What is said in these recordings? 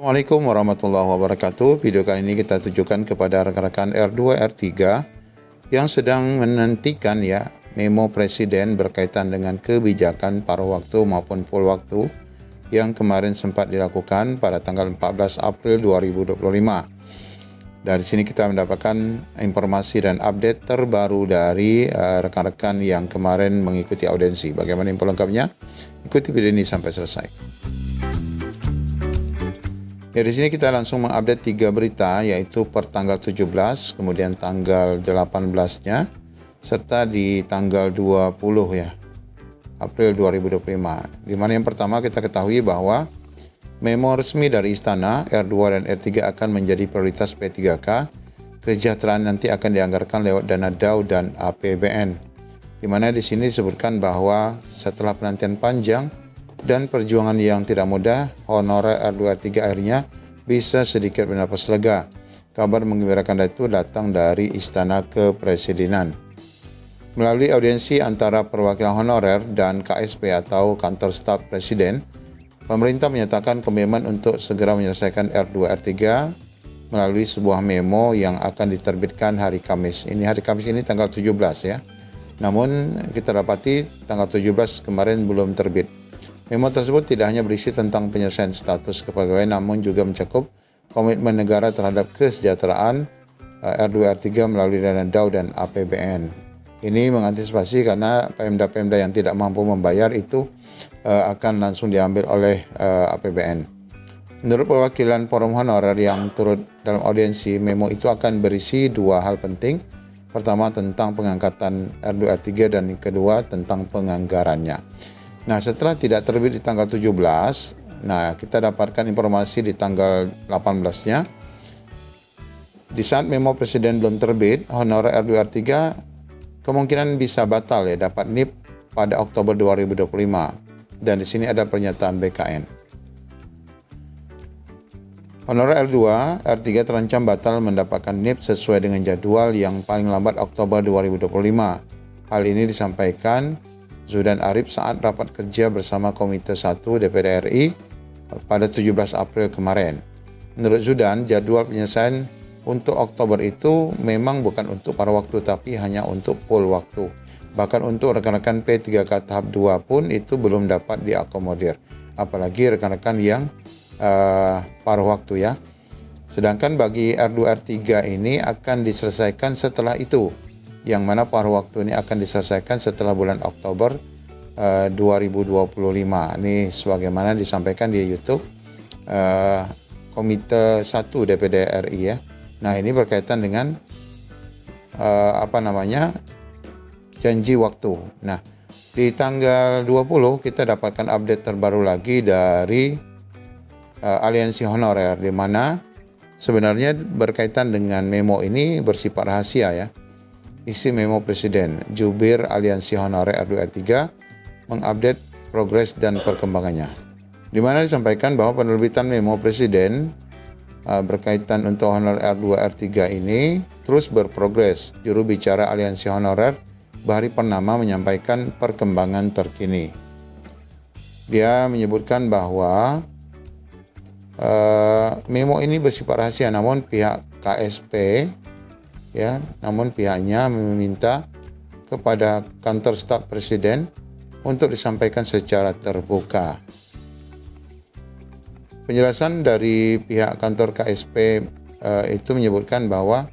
Assalamualaikum warahmatullahi wabarakatuh. Video kali ini kita tujukan kepada rekan-rekan R2, R3 yang sedang menantikan memo Presiden berkaitan dengan kebijakan paruh waktu maupun full waktu yang kemarin sempat dilakukan pada tanggal 14 April 2025. Dari sini kita mendapatkan informasi dan update terbaru dari rekan-rekan yang kemarin mengikuti audiensi. Bagaimana info lengkapnya? Ikuti video ini sampai selesai. Di sini kita langsung mengupdate 3 berita, yaitu per tanggal 17, kemudian tanggal 18-nya, serta di tanggal 20 April 2025. Di mana yang pertama kita ketahui bahwa memo resmi dari Istana, R2 dan R3 akan menjadi prioritas P3K. Kesejahteraan nanti akan dianggarkan lewat dana DAU dan APBN. Di mana di sini disebutkan bahwa setelah penantian panjang dan perjuangan yang tidak mudah, honorer R2 R3 akhirnya bisa sedikit bernapas lega. Kabar menggembirakan itu datang dari Istana Kepresidenan. Melalui audiensi antara perwakilan honorer dan KSP atau Kantor Staf Presiden, pemerintah menyatakan komitmen untuk segera menyelesaikan R2 R3 melalui sebuah memo yang akan diterbitkan hari Kamis. Hari Kamis ini tanggal 17 ya. Namun kita dapati tanggal 17 kemarin belum terbit. Memo tersebut tidak hanya berisi tentang penyelesaian status kepegawaian, namun juga mencakup komitmen negara terhadap kesejahteraan R2 R3 melalui dana DAU dan APBN. Ini mengantisipasi karena Pemda-Pemda yang tidak mampu membayar itu akan langsung diambil oleh APBN. Menurut perwakilan forum honorer yang turut dalam audiensi, memo itu akan berisi 2 hal penting. Pertama tentang pengangkatan R2 R3 dan yang kedua tentang penganggarannya. Nah, setelah tidak terbit di tanggal 17, kita dapatkan informasi di tanggal 18-nya. Di saat memo Presiden belum terbit, honorer R2 R3 kemungkinan bisa batal dapat NIP pada Oktober 2025. Dan di sini ada pernyataan BKN. Honorer R2 R3 terancam batal mendapatkan NIP sesuai dengan jadwal yang paling lambat Oktober 2025. Hal ini disampaikan Zudan Arif saat rapat kerja bersama Komite 1 DPR RI pada 17 April kemarin. Menurut Zudan, jadwal penyelesaian untuk Oktober itu memang bukan untuk paruh waktu tapi hanya untuk full waktu. Bahkan untuk rekan-rekan P3K tahap 2 pun itu belum dapat diakomodir. Apalagi rekan-rekan yang paruh waktu ya. Sedangkan bagi R2 R3 ini akan diselesaikan setelah itu. Yang mana paruh waktu ini akan diselesaikan setelah bulan Oktober 2025. Ini sebagaimana disampaikan di YouTube Komite 1 DPR RI ya. Nah, ini berkaitan dengan janji waktu. Nah, di tanggal 20 kita dapatkan update terbaru lagi dari Aliansi Honorer, di mana sebenarnya berkaitan dengan memo ini bersifat rahasia ya. Isi memo Presiden, jubir Aliansi Honorer R2 R3 mengupdate progres dan perkembangannya. Di mana disampaikan bahwa penerbitan memo Presiden berkaitan untuk honorer R2 R3 ini terus berprogres. Juru bicara Aliansi Honorer Bahri Purnama menyampaikan perkembangan terkini. Dia menyebutkan bahwa memo ini bersifat rahasia, namun pihak KSP namun pihaknya meminta kepada Kantor Staf Presiden untuk disampaikan secara terbuka. Penjelasan dari pihak kantor KSP itu menyebutkan bahwa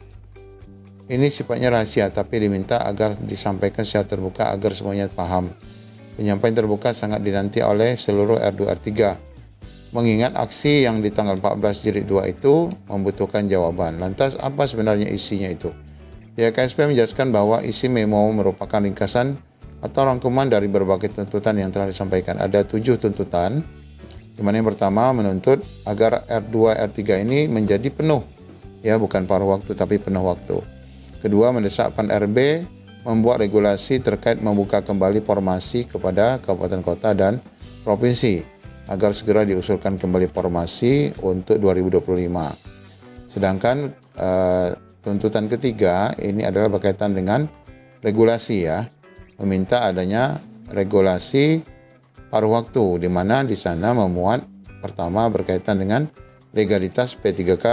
ini sifatnya rahasia tapi diminta agar disampaikan secara terbuka agar semuanya paham. Penyampaian terbuka sangat dinanti oleh seluruh R2 R3. Mengingat aksi yang di tanggal 14 jilid 2 itu membutuhkan jawaban. Lantas apa sebenarnya isinya itu? Pihak KSP menjelaskan bahwa isi memo merupakan ringkasan atau rangkuman dari berbagai tuntutan yang telah disampaikan. Ada 7 tuntutan, di mana yang pertama menuntut agar R2 R3 ini menjadi penuh, bukan paruh waktu tapi penuh waktu. Kedua, mendesak PAN RB membuat regulasi terkait membuka kembali formasi kepada kabupaten kota dan provinsi agar segera diusulkan kembali formasi untuk 2025. Sedangkan tuntutan ketiga ini adalah berkaitan dengan regulasi meminta adanya regulasi paruh waktu, di mana di sana memuat pertama berkaitan dengan legalitas P3K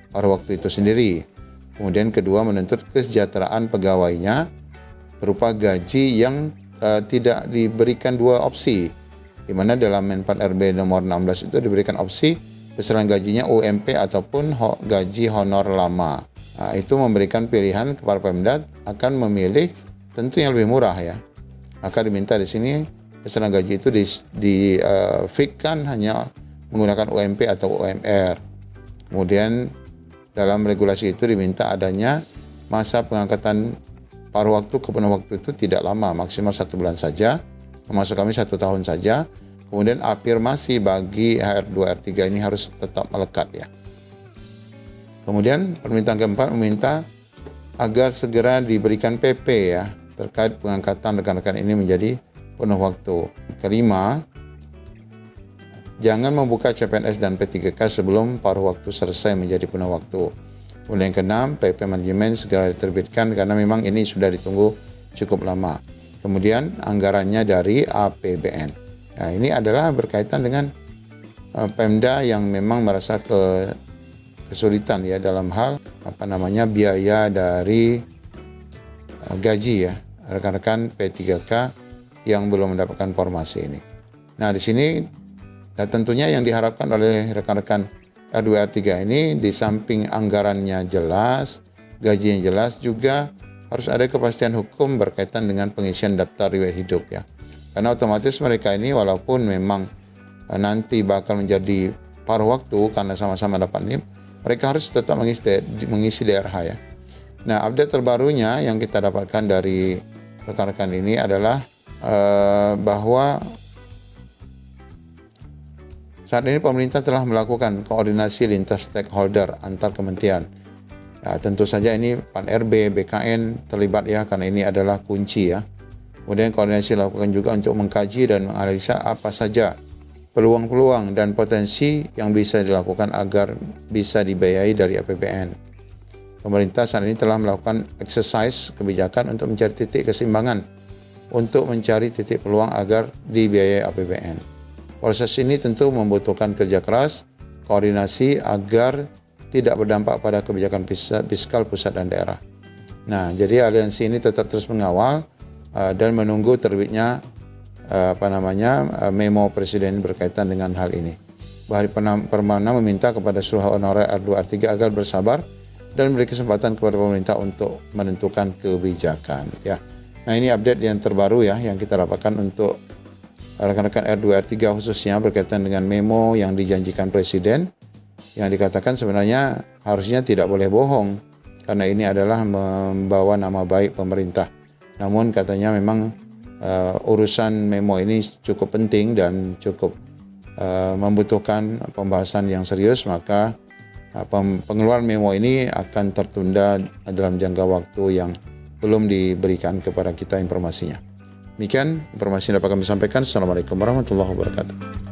pada waktu itu sendiri. Kemudian kedua, menuntut kesejahteraan pegawainya berupa gaji yang tidak diberikan dua opsi, di mana dalam Men 4 RB nomor 16 itu diberikan opsi besaran gajinya UMP ataupun gaji honor lama. Nah, itu memberikan pilihan kepada Pemda akan memilih tentu yang lebih murah ya. Maka diminta di sini besaran gaji itu difikkan hanya menggunakan UMP atau UMR. Kemudian dalam regulasi itu diminta adanya masa pengangkatan paruh waktu ke penuh waktu itu tidak lama, maksimal 1 bulan saja, termasuk kami 1 tahun saja. Kemudian afirmasi bagi HR2 R3 ini harus tetap melekat ya. Kemudian permintaan keempat meminta agar segera diberikan PP ya terkait pengangkatan rekan-rekan ini menjadi penuh waktu. Kelima, jangan membuka CPNS dan P3K sebelum paruh waktu selesai menjadi penuh waktu. Kemudian yang keenam, PP manajemen segera diterbitkan karena memang ini sudah ditunggu cukup lama. Kemudian anggarannya dari APBN. Nah, ini adalah berkaitan dengan Pemda yang memang merasa kesulitan ya dalam hal biaya dari gaji ya rekan-rekan P3K yang belum mendapatkan formasi ini. Nah, di sini tentunya yang diharapkan oleh rekan-rekan R2 R3 ini di samping anggarannya jelas, gajinya jelas, juga harus ada kepastian hukum berkaitan dengan pengisian daftar riwayat hidup ya. Karena otomatis mereka ini walaupun memang nanti bakal menjadi paruh waktu karena sama-sama dapat NIP, mereka harus tetap mengisi DRH ya. Nah, update terbarunya yang kita dapatkan dari rekan-rekan ini adalah bahwa saat ini pemerintah telah melakukan koordinasi lintas stakeholder antar kementerian. Ya, tentu saja ini PAN RB, BKN terlibat ya karena ini adalah kunci ya. Kemudian koordinasi dilakukan juga untuk mengkaji dan menganalisa apa saja peluang-peluang dan potensi yang bisa dilakukan agar bisa dibiayai dari APBN. Pemerintah saat ini telah melakukan exercise kebijakan untuk mencari titik keseimbangan untuk mencari titik peluang agar dibiayai APBN. Proses ini tentu membutuhkan kerja keras, koordinasi agar tidak berdampak pada kebijakan fiskal pusat dan daerah. Nah, jadi aliansi ini tetap terus mengawal dan menunggu terbitnya memo presiden berkaitan dengan hal ini. Bahari Permana meminta kepada seluruh honorer R2 R3 agar bersabar dan beri kesempatan kepada pemerintah untuk menentukan kebijakan. Ya, nah ini update yang terbaru ya yang kita dapatkan untuk rekan-rekan R2 R3 khususnya berkaitan dengan memo yang dijanjikan Presiden yang dikatakan sebenarnya harusnya tidak boleh bohong karena ini adalah membawa nama baik pemerintah. Namun katanya memang urusan memo ini cukup penting dan cukup membutuhkan pembahasan yang serius, maka pengeluaran memo ini akan tertunda dalam jangka waktu yang belum diberikan kepada kita informasinya. Demikian informasi yang dapat kami sampaikan. Assalamualaikum warahmatullahi wabarakatuh.